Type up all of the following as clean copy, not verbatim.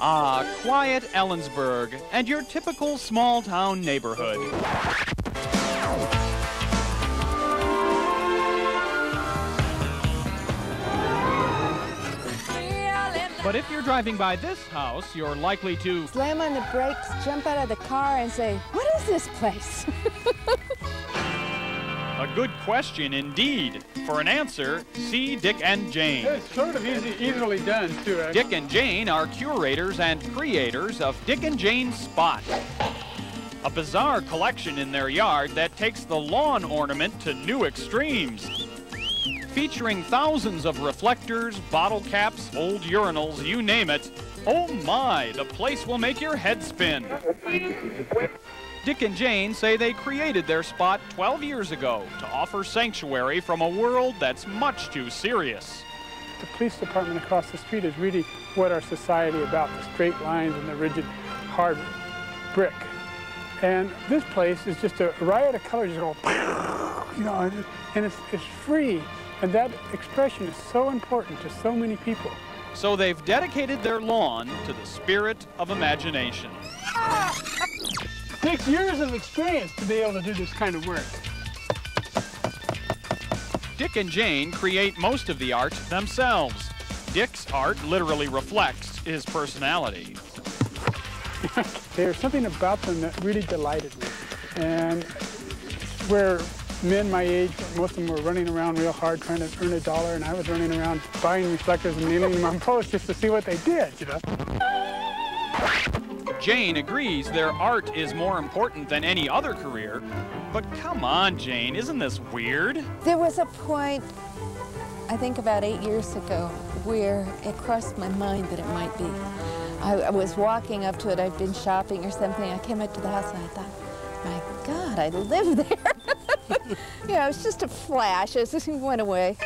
Ah, quiet Ellensburg and your typical small-town neighborhood. But if you're driving by this house, you're likely to slam on the brakes, jump out of the car, and say, "What is this place?" A good question indeed. For an answer, see Dick and Jane. It's sort of easily done, too. Dick and Jane are curators and creators of Dick and Jane's Spot, a bizarre collection in their yard that takes the lawn ornament to new extremes. Featuring thousands of reflectors, bottle caps, old urinals, you name it. Oh my, the place will make your head spin. Dick and Jane say they created their spot 12 years ago to offer sanctuary from a world that's much too serious. The police department across the street is really what our society about, the straight lines and the rigid, hard brick. And this place is just a riot of colors, just go, you know, and it's free. And that expression is so important to so many people. So they've dedicated their lawn to the spirit of imagination. Takes years of experience to be able to do this kind of work. Dick and Jane create most of the art themselves. Dick's art literally reflects his personality. There's something about them that really delighted me. And where men my age, most of them were running around real hard trying to earn a dollar, and I was running around buying reflectors and nailing them on posts just to see what they did, you know. Jane agrees their art is more important than any other career. But come on, Jane, isn't this weird? There was a point, I think about 8 years ago, where it crossed my mind that it might be. I was walking up to it, I'd been shopping or something, I came up to the house and I thought, my God, I live there. You know, it was just a flash, it just went away.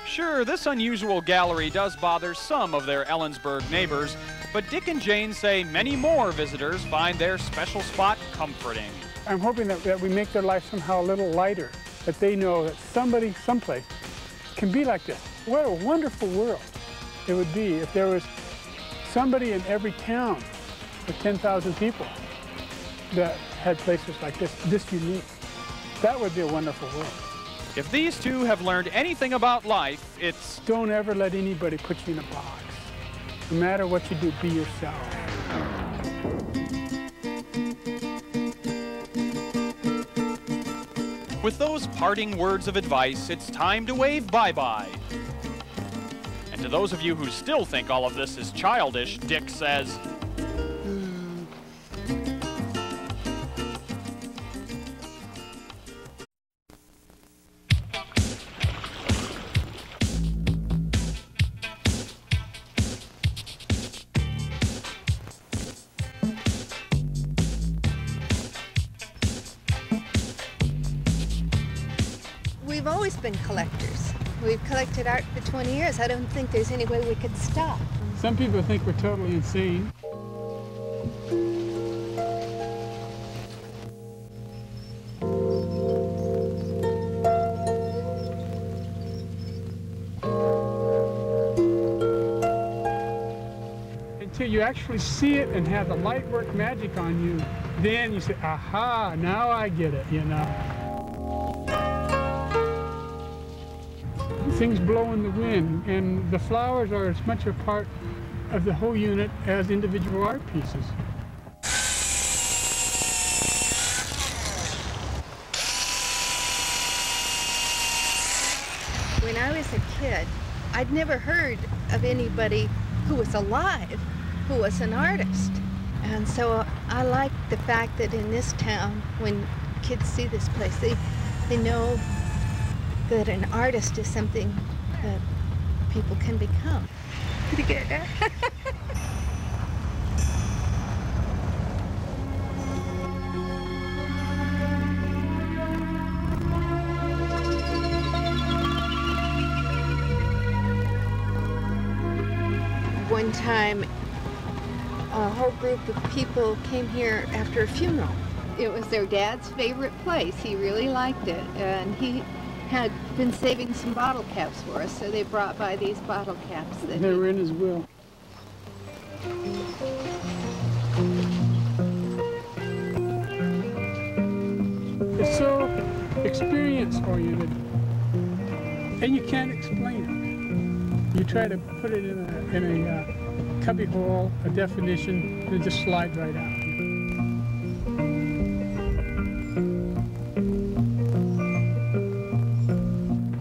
Sure, this unusual gallery does bother some of their Ellensburg neighbors, but Dick and Jane say many more visitors find their special spot comforting. I'm hoping that we make their life somehow a little lighter, that they know that somebody, someplace, can be like this. What a wonderful world it would be if there was somebody in every town with 10,000 people that had places like this unique. That would be a wonderful world. If these two have learned anything about life, it's don't ever let anybody put you in a box. No matter what you do, be yourself. With those parting words of advice, it's time to wave bye-bye. And to those of you who still think all of this is childish, Dick says, We've always been collectors. We've collected art for 20 years. I don't think there's any way we could stop. Some people think we're totally insane. Until you actually see it and have the light work magic on you, then you say, aha, now I get it, you know. Things blow in the wind, and the flowers are as much a part of the whole unit as individual art pieces. When I was a kid, I'd never heard of anybody who was alive, who was an artist. And so I like the fact that in this town, when kids see this place, they know that an artist is something that people can become. Pretty good, huh? One time, a whole group of people came here after a funeral. It was their dad's favorite place. He really liked it, and he had been saving some bottle caps for us, so they brought by these bottle caps. That They were in his will. It's so experience-oriented, and you can't explain it. You try to put it in a cubbyhole, a definition, and it just slides right out.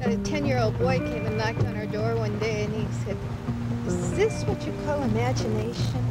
A 10-year-old boy came and knocked on our door one day, and he said, "Is this what you call imagination?"